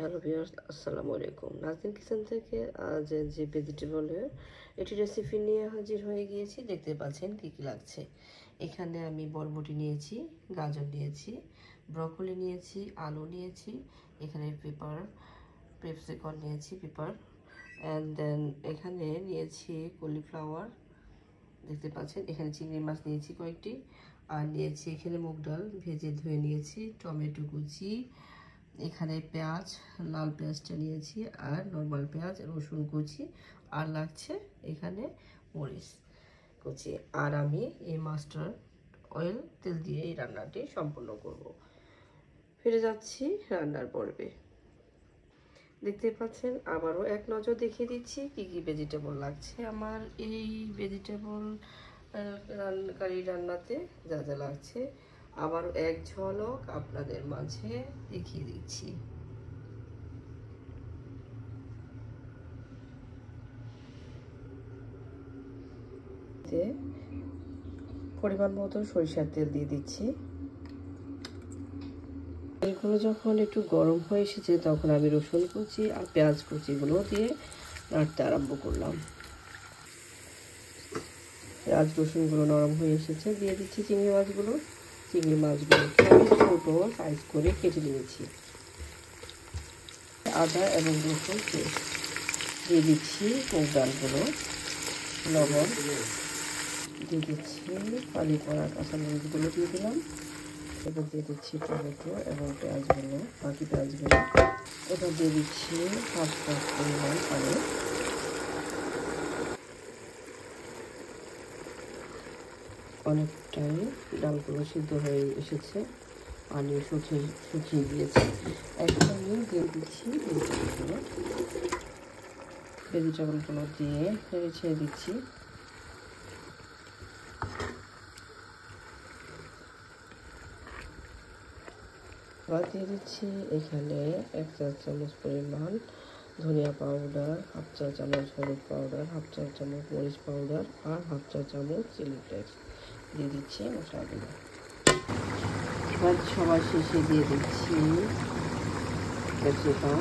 Hello viewers, আসসালামু আলাইকুম। Naznin kitchen থেকে আজ যে ভেজিটেবলের এটি রেসিপি নিয়ে হাজির হয়ে গিয়েছি। দেখতে পাচ্ছেন কী কী লাগছে। এখানে আমি বরবটি নিয়েছি, গাজর নিয়েছি, ব্রকলি নিয়েছি, আলু নিয়েছি, এখানে পেপসিকন নিয়েছি, পেপার, অ্যান্ড দেন এখানে নিয়েছি কলিফ্লাওয়ার। দেখতে পাচ্ছেন এখানে চিংড়ি মাছ নিয়েছি কয়েকটি, আর নিয়েছি এখানে মুগ ডাল ভেজে ধুয়ে নিয়েছি, টমেটো কুচি, এখানে পেঁয়াজ, লাল পেঁয়াজটা নিয়েছি, আর নর্মাল পেঁয়াজ, রসুন কুচি, আর লাগছে এখানে মরিচ কুচি। আর আমি এই মাস্টার্ড অয়েল তেল দিয়ে এই রান্নাটি সম্পূর্ণ করব। ফিরে যাচ্ছি রান্নার পর্বে। দেখতে পাচ্ছেন আবারও এক নজর দেখিয়ে দিচ্ছি কি কি ভেজিটেবল লাগছে আমার এই ভেজিটেবল রান্নাতে যা যা লাগছে। আবার এক ঝলক আপনাদের মাঝে দেখিয়ে দিচ্ছি। পরিমাণ মতো সরিষার তেল দিয়ে দিচ্ছি। তেলগুলো যখন একটু গরম হয়ে এসেছে তখন আমি রসুন কুচি আর পেঁয়াজ কুচিগুলো দিয়ে নাড়তে আরম্ভ করলাম। পেঁয়াজ রসুনগুলো নরম হয়ে এসেছে, দিয়ে দিচ্ছি চিংড়ি মাছগুলো। চিংড়ি মাছগুলোকে আমি ছোটো সাইজ করে কেটে নিয়েছি। আদা এবং রসুন পেস্ট দিয়ে দিচ্ছি, মুগ ডালগুলো, লবণ দিয়ে দিচ্ছি, ফালি করা কাঁচামরিচগুলো দিয়ে দিলাম, এবার দিয়ে দিচ্ছি টমেটো এবং পেঁয়াজগুলো, বাকি পেঁয়াজগুলো। এবার দিয়ে দিচ্ছি হাফ কাপ পরিমাণ পানি। অনেকটাই ডালগুলো সিদ্ধ হয়ে এসেছে, পানি শুকিয়ে দিয়েছে। এখন আমি দিয়ে দিচ্ছি ভেজিটেবলগুলো দিয়ে নেড়ে ছেড়ে দিচ্ছি। এবার দিয়ে দিচ্ছি এখানে 1 চা চামচ পরিমাণ ধনিয়া পাউডার, হাফ চা চামচ হলুদ পাউডার, হাফ চা চামচ মরিচ পাউডার, আর হাফ চা চামচ চিলি ফ্লেক্স দিয়ে দিচ্ছি মশলাগুলো। এবার সবার শেষে দিয়ে দিচ্ছি ক্যাপসিকাম।